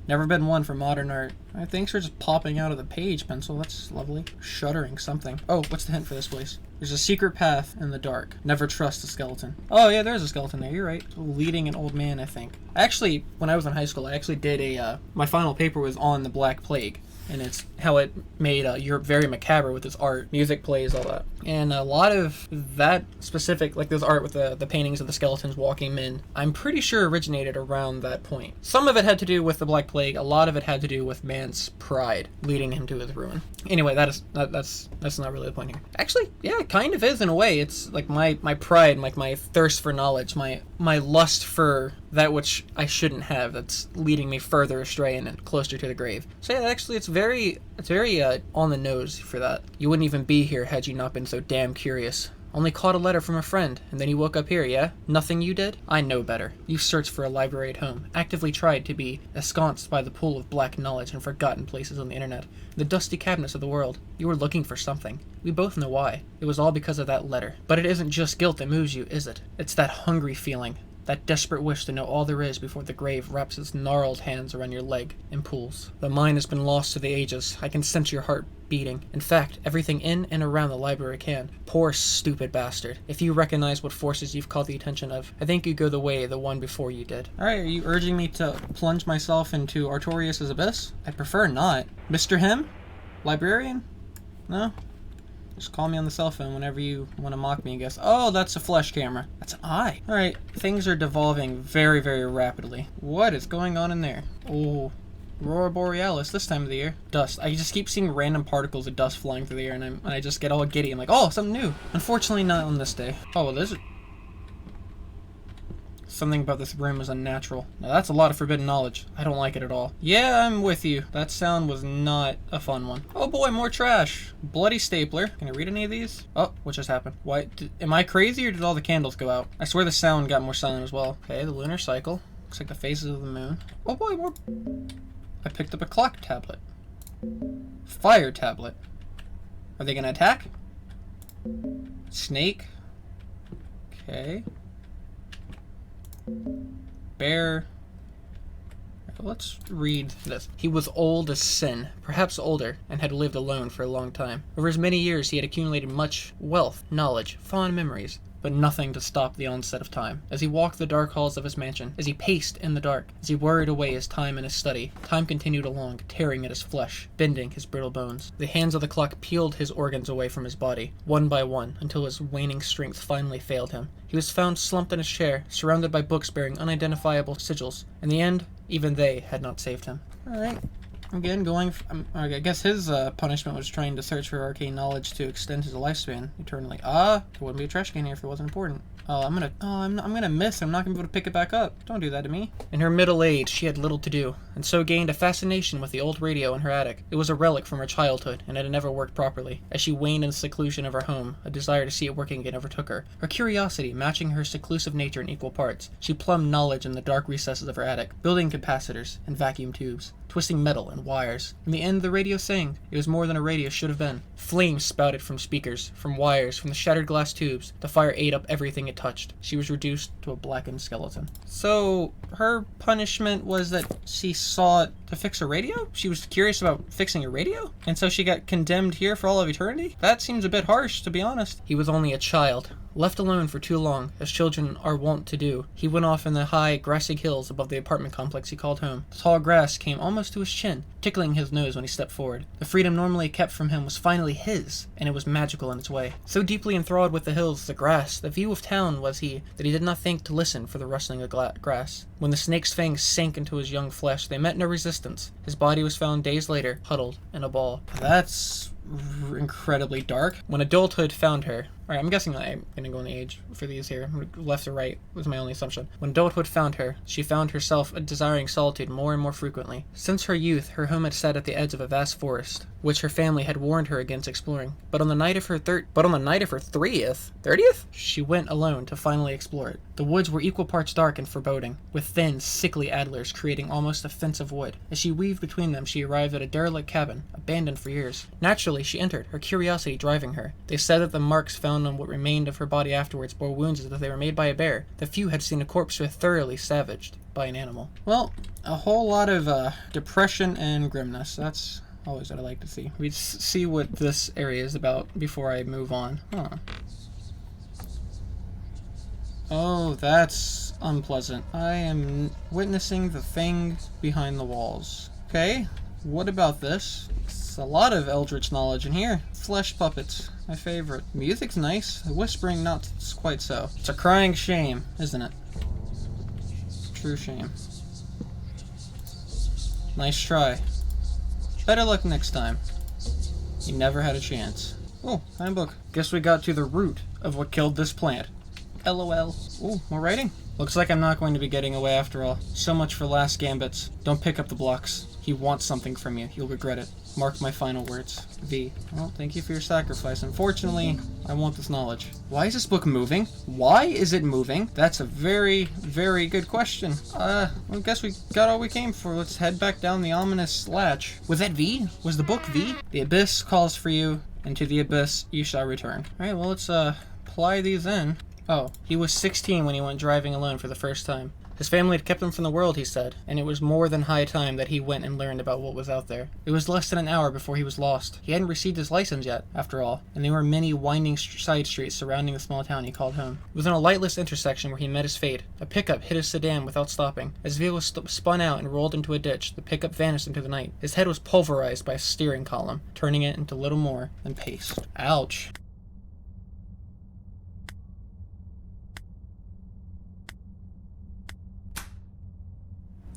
Never been one for modern art. Things are just popping out of the page pencil. That's lovely. Shuddering something. Oh, what's the hint for this place? There's a secret path in the dark. Never trust a skeleton. Oh yeah, there's a skeleton there. You're right. Leading an old man, I think. Actually, when I was in high school, I actually did my final paper was on the Black Plague. And it's how it made Europe very macabre with its art, music, plays, all that. And a lot of that specific, like this art with the paintings of the skeletons walking men, I'm pretty sure originated around that point. Some of it had to do with the Black Plague, a lot of it had to do with man's pride, leading him to his ruin. Anyway, that's not really the point here. Actually, yeah, it kind of is in a way. It's like my pride, like my thirst for knowledge, my lust for that which I shouldn't have, that's leading me further astray and closer to the grave. So yeah, actually it's very on the nose for that. You wouldn't even be here had you not been so damn curious. Only caught a letter from a friend, and then you woke up here, yeah? Nothing you did? I know better. You searched for a library at home, actively tried to be ensconced by the pool of black knowledge and forgotten places on the internet, the dusty cabinets of the world. You were looking for something. We both know why. It was all because of that letter. But it isn't just guilt that moves you, is it? It's that hungry feeling. That desperate wish to know all there is before the grave wraps its gnarled hands around your leg and pulls. The mind has been lost to the ages. I can sense your heart beating. In fact, everything in and around the library can. Poor stupid bastard. If you recognize what forces you've caught the attention of, I think you go the way of the one before you did. Alright, are you urging me to plunge myself into Artorias' abyss? I prefer not. Mr. Him? Librarian? No? Just call me on the cell phone whenever you want to mock me, I guess. Oh, that's a flesh camera. That's an eye. Alright, things are devolving very, very rapidly. What is going on in there? Oh, Aurora Borealis this time of the year. Dust. I just keep seeing random particles of dust flying through the air, and I just get all giddy. I'm like, oh, something new. Unfortunately, not on this day. Oh, well, there's Something about this room is unnatural. Now that's a lot of forbidden knowledge. I don't like it at all. Yeah, I'm with you. That sound was not a fun one. Oh boy, more trash. Bloody stapler. Can I read any of these? Oh, what just happened? Why? Am I crazy or did all the candles go out? I swear the sound got more silent as well. Okay, the lunar cycle. Looks like the phases of the moon. Oh boy, more. I picked up a clock tablet. Fire tablet. Are they gonna attack? Snake. Okay. Bear. Let's read this. He was old as sin, perhaps older, and had lived alone for a long time. Over his many years he had accumulated much wealth, knowledge, fond memories, but nothing to stop the onset of time. As he walked the dark halls of his mansion, as he paced in the dark, as he worried away his time in his study, time continued along, tearing at his flesh, bending his brittle bones. The hands of the clock peeled his organs away from his body, one by one, until his waning strength finally failed him. He was found slumped in his chair, surrounded by books bearing unidentifiable sigils. In the end, even they had not saved him. Alright. Again, I guess his punishment was trying to search for arcane knowledge to extend his lifespan eternally. There wouldn't be a trash can here if it wasn't important. I'm gonna miss. I'm not gonna be able to pick it back up. Don't do that to me. In her middle age, she had little to do, and so gained a fascination with the old radio in her attic. It was a relic from her childhood, and it had never worked properly. As she waned in the seclusion of her home, a desire to see it working again overtook her. Her curiosity matching her seclusive nature in equal parts, she plumbed knowledge in the dark recesses of her attic, building capacitors and vacuum tubes, twisting metal and wires. In the end, the radio sang. It was more than a radio should have been. Flames spouted from speakers, from wires, from the shattered glass tubes. The fire ate up everything it touched. She was reduced to a blackened skeleton. So, her punishment was that she sought to fix a radio? She was curious about fixing a radio? And so she got condemned here for all of eternity? That seems a bit harsh, to be honest. He was only a child. Left alone for too long, as children are wont to do, he went off in the high, grassy hills above the apartment complex he called home. The tall grass came almost to his chin, tickling his nose when he stepped forward. The freedom normally kept from him was finally his, and it was magical in its way. So deeply enthralled with the hills, the grass, the view of town was he, that he did not think to listen for the rustling of grass. When the snake's fangs sank into his young flesh, they met no resistance. His body was found days later, huddled in a ball. That's incredibly dark. When adulthood found her, alright, I'm guessing I'm gonna go in the age for these here. Left or right was my only assumption. When adulthood found her, she found herself desiring solitude more and more frequently. Since her youth, her home had sat at the edge of a vast forest, which her family had warned her against exploring. But on the night of her 30th, she went alone to finally explore it. The woods were equal parts dark and foreboding, with thin, sickly adlers creating almost a fence of wood. As she weaved between them, she arrived at a derelict cabin, abandoned for years. Naturally, she entered, her curiosity driving her. They said that the marks found on what remained of her body afterwards bore wounds as if they were made by a bear. The few had seen a corpse so thoroughly savaged by an animal. Well, a whole lot of depression and grimness. That's always what I like to see. We see what this area is about before I move on. Oh, that's unpleasant. I am witnessing the thing behind the walls. Okay, what about this? It's a lot of eldritch knowledge in here. Flesh puppets, my favorite. Music's nice. The whispering, not quite so. It's a crying shame, isn't it? True shame. Nice try. Better luck next time. You never had a chance. Oh, handbook. Guess we got to the root of what killed this plant. LOL. Ooh, more writing. Looks like I'm not going to be getting away after all. So much for last gambits. Don't pick up the blocks. He wants something from you. You'll regret it. Mark my final words. V. Well, thank you for your sacrifice. Unfortunately, I want this knowledge. Why is this book moving? Why is it moving? That's a very, very good question. I guess we got all we came for. Let's head back down the ominous latch. Was that V? Was the book V? The abyss calls for you, and to the abyss you shall return. Alright, well, let's apply these in. Oh, he was 16 when he went driving alone for the first time. His family had kept him from the world, he said, and it was more than high time that he went and learned about what was out there. It was less than an hour before he was lost. He hadn't received his license yet, after all, and there were many winding side streets surrounding the small town he called home. It was in a lightless intersection where he met his fate. A pickup hit his sedan without stopping. As the vehicle spun out and rolled into a ditch, the pickup vanished into the night. His head was pulverized by a steering column, turning it into little more than paste. Ouch.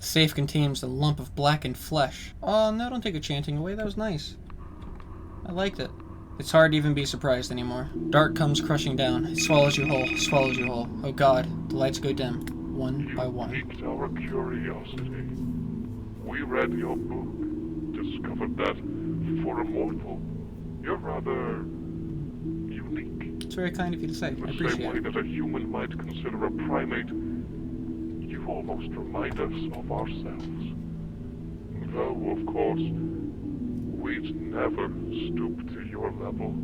Safe contains a lump of blackened flesh. Oh no, don't take the chanting away, that was nice. I liked it. It's hard to even be surprised anymore. Dark comes crushing down. It swallows you whole, swallows you whole. Oh god, the lights go dim. one by You one. piqued our curiosity. We read your book, discovered that, for a mortal, you're rather unique. It's very kind of you to say. I The same appreciate way it. that a human might consider a primate, you almost remind us of ourselves. Though, of course, we'd never stoop to your level.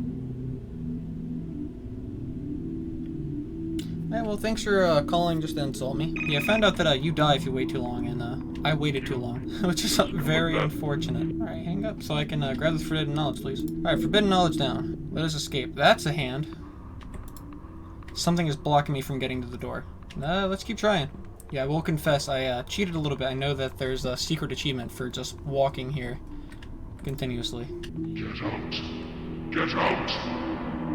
Yeah, well, thanks for calling just to insult me. Yeah, I found out that you die if you wait too long, and I waited too long, which is very unfortunate. Alright, hang up so I can grab this forbidden knowledge, please. Alright, forbidden knowledge down. Let us escape. That's a hand. Something is blocking me from getting to the door. Let's keep trying. Yeah, I will confess, I cheated a little bit. I know that there's a secret achievement for just walking here continuously. Get out! Get out!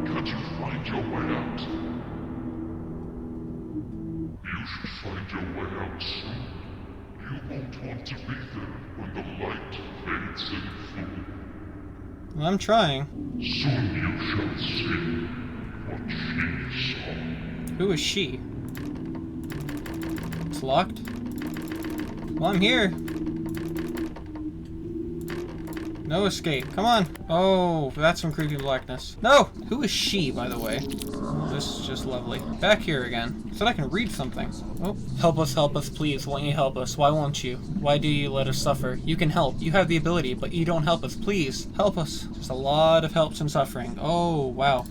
Can't you find your way out? You should find your way out soon. You won't want to be there when the light fades in full. Well, I'm trying. Soon you shall see what she saw. Who is she? It's locked? Well, I'm here. No escape. Come on. Oh, that's some creepy blackness. No! Who is she, by the way? Oh, this is just lovely. Back here again. So I can read something. Oh, help us, please. Won't you help us? Why won't you? Why do you let us suffer? You can help. You have the ability, but you don't help us. Please, help us. Just a lot of helps and suffering. Oh, wow.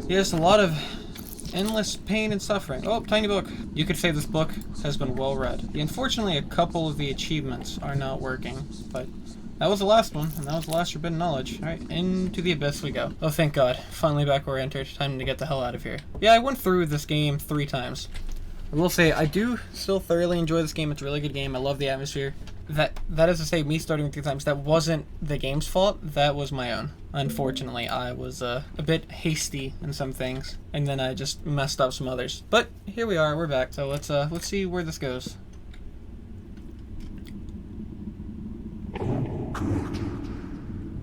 Yes, a lot of endless pain and suffering. Oh, tiny book. You could say this book has been well read. Unfortunately, a couple of the achievements are not working, but that was the last one, and that was the last forbidden knowledge. Alright, into the abyss we go. Oh, thank God. Finally back where I entered. Time to get the hell out of here. Yeah, I went through this game 3 times. I will say, I do still thoroughly enjoy this game. It's a really good game. I love the atmosphere. That is to say, me starting 3 times, that wasn't the game's fault. That was my own. Unfortunately, I was a bit hasty in some things, and then I just messed up some others. But here we are. We're back. So let's see where this goes. Good.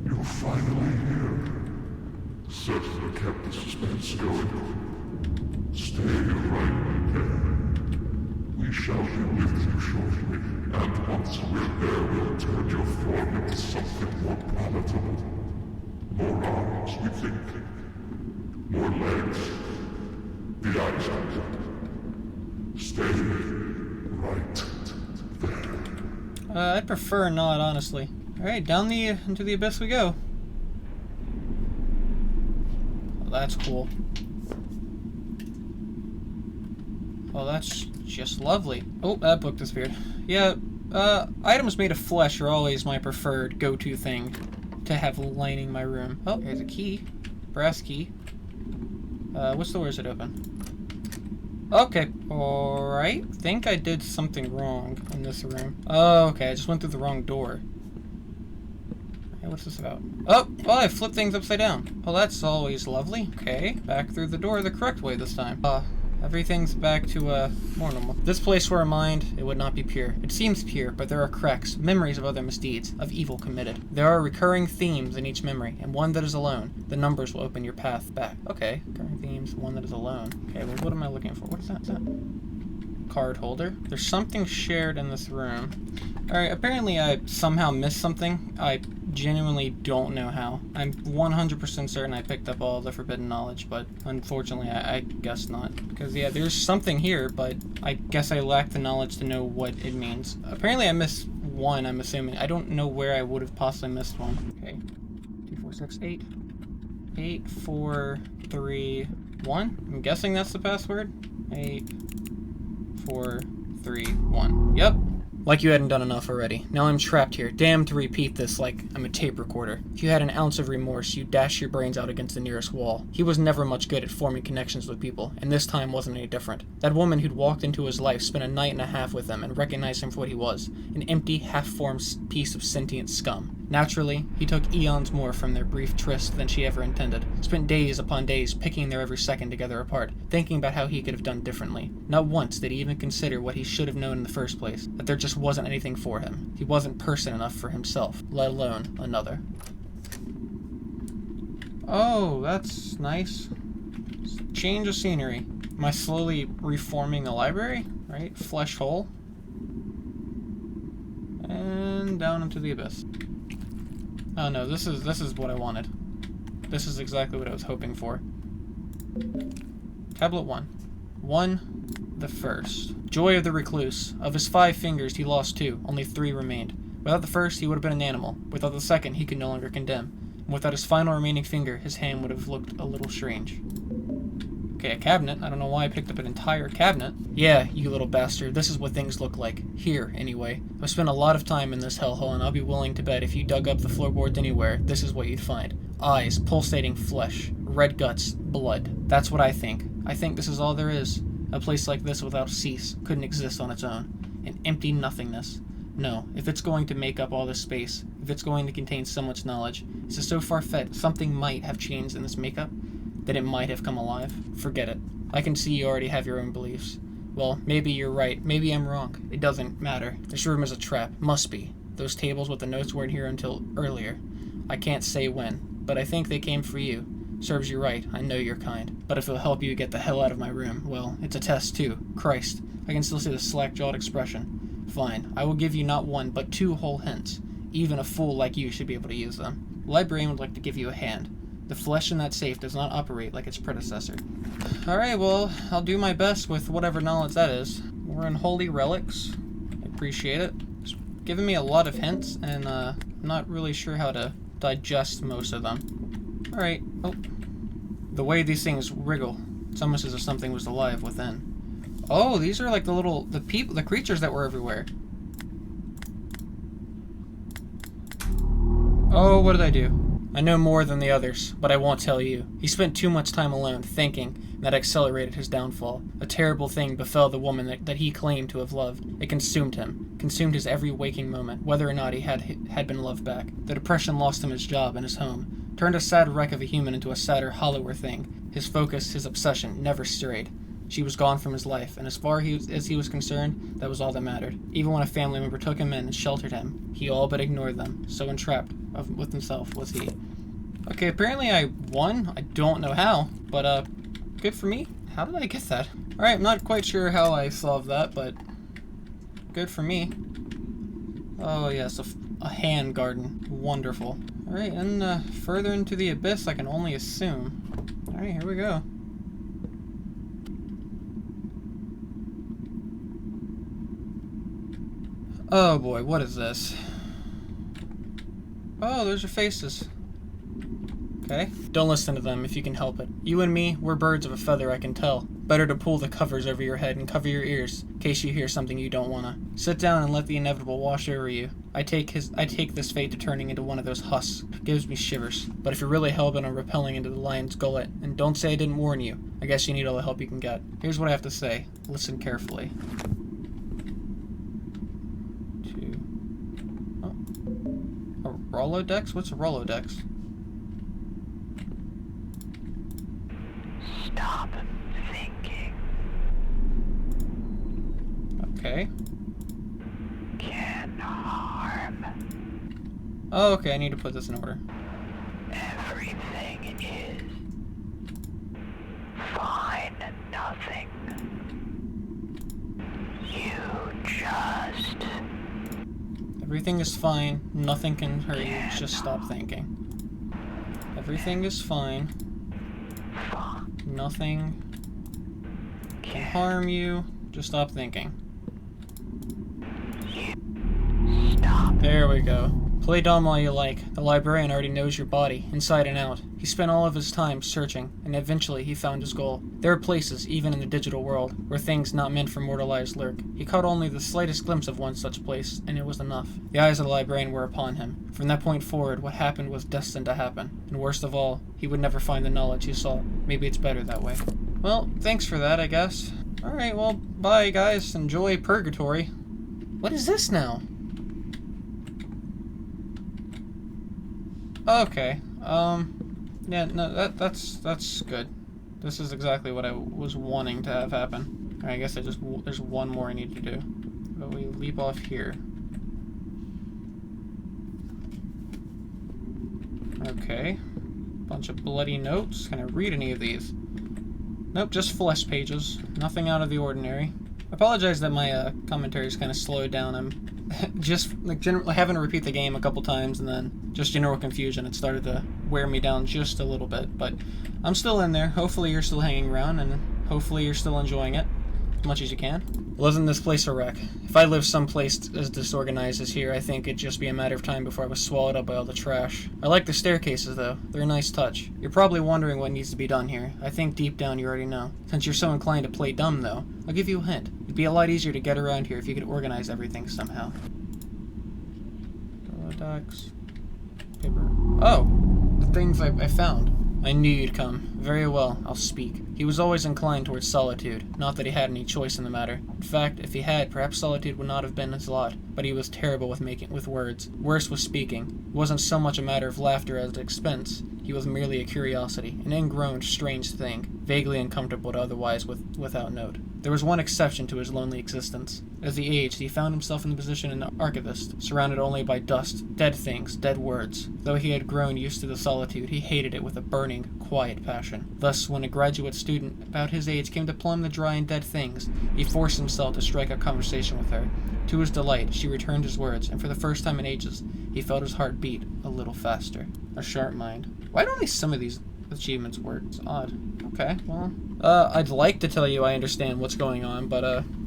You're finally here. Certainly kept the suspense going. Stay right there. We shall be with you shortly, and once we're there, we'll turn your form into something more palatable. More arms, we think. More legs. The eyes out. Stay right there. I'd prefer not, honestly. Alright, down into the abyss we go. Well, that's cool. Well, that's just lovely. Oh, that book disappeared. Yeah, items made of flesh are always my preferred go-to thing to have lining my room. Oh, here's a key. Brass key. Which door is it open? Okay, alright. Think I did something wrong in this room. Oh, okay, I just went through the wrong door. Hey, what's this about? Oh, well, I flipped things upside down. Oh, that's always lovely. Okay, back through the door the correct way this time. Everything's back to, more normal. This place were a mind, it would not be pure. It seems pure, but there are cracks, memories of other misdeeds, of evil committed. There are recurring themes in each memory, and one that is alone. The numbers will open your path back. Okay, recurring themes, one that is alone. Okay, well, what am I looking for? What is that? Is that card holder? There's something shared in this room. Alright, apparently I somehow missed something. I genuinely don't know how. I'm 100% certain I picked up all the forbidden knowledge, but unfortunately I guess not. Because yeah, there's something here, but I guess I lack the knowledge to know what it means. Apparently I missed one, I'm assuming. I don't know where I would have possibly missed one. Okay, 2, 4, 6, 8. 8, 4, 3, 1. I'm guessing that's the password. 8, 4, 3, 1. Yep. Like you hadn't done enough already. Now I'm trapped here, damned to repeat this like I'm a tape recorder. If you had an ounce of remorse, you'd dash your brains out against the nearest wall. He was never much good at forming connections with people, and this time wasn't any different. That woman who'd walked into his life spent a night and a half with him and recognized him for what he was, an empty, half-formed piece of sentient scum. Naturally, he took eons more from their brief tryst than she ever intended, spent days upon days picking their every second together apart, thinking about how he could have done differently. Not once did he even consider what he should have known in the first place, that there just wasn't anything for him. He wasn't person enough for himself, let alone another. Oh, that's nice. Change of scenery. Am I slowly reforming the library? Right? Flesh hole. And down into the abyss. Oh no, this is what I wanted. This is exactly what I was hoping for. Tablet 1. 1. The first. Joy of the recluse. Of his 5 fingers, he lost 2. Only 3 remained. Without the first, he would have been an animal. Without the second, he could no longer condemn. And without his final remaining finger, his hand would have looked a little strange. Okay, a cabinet. I don't know why I picked up an entire cabinet. Yeah, you little bastard. This is what things look like. Here, anyway. I've spent a lot of time in this hellhole, and I'll be willing to bet if you dug up the floorboards anywhere, this is what you'd find. Eyes, pulsating flesh, red guts, blood. That's what I think. I think this is all there is. A place like this without cease couldn't exist on its own. An empty nothingness. No, if it's going to make up all this space, if it's going to contain so much knowledge, is it so far-fetched something might have changed in this makeup? That it might have come alive? Forget it. I can see you already have your own beliefs. Well, maybe you're right. Maybe I'm wrong. It doesn't matter. This room is a trap. Must be. Those tables with the notes weren't here until earlier. I can't say when, but I think they came for you. Serves you right. I know you're kind. But if it'll help you get the hell out of my room, well, it's a test too. Christ. I can still see the slack-jawed expression. Fine. I will give you not 1, but 2 whole hints. Even a fool like you should be able to use them. The librarian would like to give you a hand. The flesh in that safe does not operate like its predecessor. Alright, well, I'll do my best with whatever knowledge that is. We're in Holy Relics. I appreciate it. It's given me a lot of hints, and I'm not really sure how to digest most of them. Alright, oh. The way these things wriggle, it's almost as if something was alive within. Oh, these are like the creatures that were everywhere. Oh, what did I do? I know more than the others, but I won't tell you. He spent too much time alone, thinking, and that accelerated his downfall. A terrible thing befell the woman that he claimed to have loved. It consumed him, consumed his every waking moment, whether or not he had been loved back. The depression lost him his job and his home, turned a sad wreck of a human into a sadder, hollower thing. His focus, his obsession, never strayed. She was gone from his life, and as far as he was concerned, that was all that mattered. Even when a family member took him in and sheltered him, he all but ignored them. So entrapped with himself was he. Okay, apparently I won. I don't know how, but good for me. How did I get that? Alright, I'm not quite sure how I solved that, but good for me. Oh yes, a hand garden. Wonderful. Alright, and further into the abyss I can only assume. Alright, here we go. Oh boy, what is this? Oh, those are faces. Okay. Don't listen to them if you can help it. You and me, we're birds of a feather, I can tell. Better to pull the covers over your head and cover your ears, in case you hear something you don't wanna. Sit down and let the inevitable wash over you. I take this fate to turning into one of those husks. It gives me shivers. But if you're really hellbent on repelling into the lion's gullet, and don't say I didn't warn you, I guess you need all the help you can get. Here's what I have to say. Listen carefully. A Rolodex? What's a Rolodex? Stop thinking. Okay. Can harm. Oh, okay, I need to put this in order. Everything is fine. Nothing. You just... Everything is fine. Nothing can hurt you. Just stop thinking. Everything is fine. Nothing can harm you. Just stop thinking. Stop. There we go. Play dumb all you like. The librarian already knows your body, inside and out. He spent all of his time searching, and eventually he found his goal. There are places, even in the digital world, where things not meant for mortal eyes lurk. He caught only the slightest glimpse of one such place, and it was enough. The eyes of the librarian were upon him. From that point forward, what happened was destined to happen. And worst of all, he would never find the knowledge he sought. Maybe it's better that way. Well, thanks for that, I guess. Alright, well, bye guys. Enjoy Purgatory. What is this now? Okay, yeah, no, that's good. This is exactly what I was wanting to have happen. Alright, I guess there's one more I need to do. But we leap off here. Okay. Bunch of bloody notes. Can I read any of these? Nope, just flesh pages. Nothing out of the ordinary. I apologize that my commentary is kind of slowed down. I'm just like having to repeat the game a couple times, and then just general confusion. It started to wear me down just a little bit, but I'm still in there. Hopefully you're still hanging around, and hopefully you're still enjoying it as much as you can. Wasn't this place a wreck? If I lived someplace as disorganized as here, I think it'd just be a matter of time before I was swallowed up by all the trash. I like the staircases, though. They're a nice touch. You're probably wondering what needs to be done here. I think deep down you already know. Since you're so inclined to play dumb, though, I'll give you a hint. It'd be a lot easier to get around here if you could organize everything somehow. Docs. Paper. Oh! The things I found. I knew you'd come. Very well, I'll speak. He was always inclined towards solitude, not that he had any choice in the matter. In fact, if he had, perhaps solitude would not have been his lot, but he was terrible with words. Worse was speaking. It wasn't so much a matter of laughter as expense. He was merely a curiosity, an ingrown, strange thing, vaguely uncomfortable but otherwise without note. There was one exception to his lonely existence. As he aged, he found himself in the position of an archivist, surrounded only by dust, dead things, dead words. Though he had grown used to the solitude, he hated it with a burning, quiet passion. Thus, when a graduate student about his age came to plumb the dry and dead things, he forced himself to strike a conversation with her. To his delight, she returned his words, and for the first time in ages, he felt his heart beat a little faster. A sharp mind. Why don't some of these achievements work? It's odd. Okay, well, I'd like to tell you I understand what's going on, but,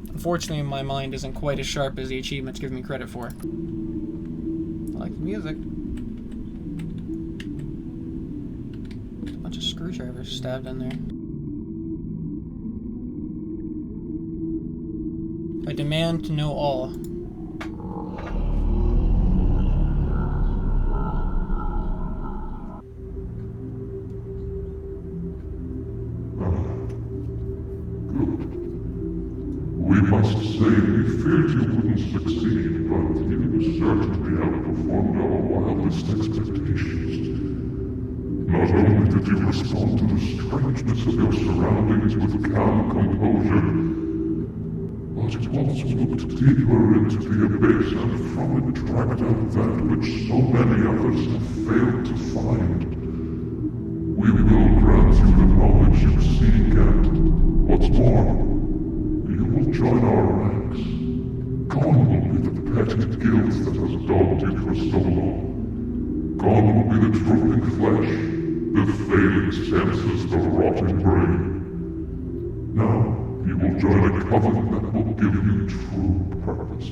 unfortunately my mind isn't quite as sharp as the achievements give me credit for. I like the music. There's a bunch of screwdrivers stabbed in there. I demand to know all. We must say we feared you wouldn't succeed, but you certainly outperformed our wildest expectations. Not only did you respond to the strangeness of your surroundings with calm composure, but you also looked deeper into the abyss and from it dragged out that which so many others have failed to find. We will grant you the knowledge you seek and, what's more, you will join our ranks. Gone will be the petty guilt that has dogged you for so long. Gone will be the drooping flesh, the failing senses, the rotting brain. Now, you will join a covenant that will give you true purpose.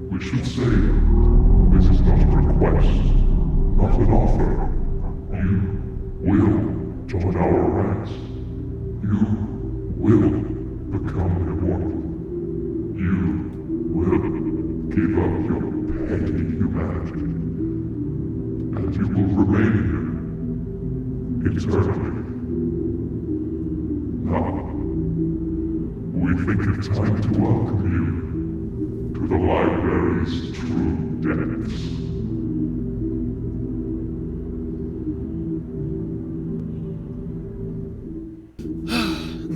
We should say, this is not a request, not an offer. You will join our ranks. You will become immortal. You will give up your petty humanity. And you will remain here eternally. Now, we think it's time to welcome you to the library's true depths.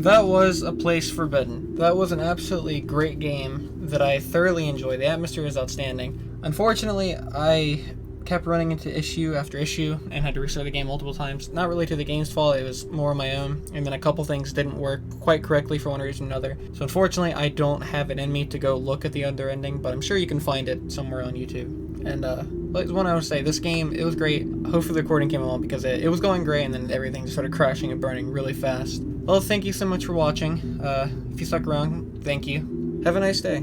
That was A Place Forbidden. That was an absolutely great game that I thoroughly enjoyed. The atmosphere is outstanding. Unfortunately, I kept running into issue after issue and had to restart the game multiple times. Not really to the game's fault, it was more my own. And then a couple things didn't work quite correctly for one reason or another. So unfortunately, I don't have it in me to go look at the other ending, but I'm sure you can find it somewhere on YouTube. And, like one I would say, this game, it was great. Hopefully the recording came along because it was going great and then everything just started crashing and burning really fast. Well, thank you so much for watching. If you stuck around, thank you. Have a nice day.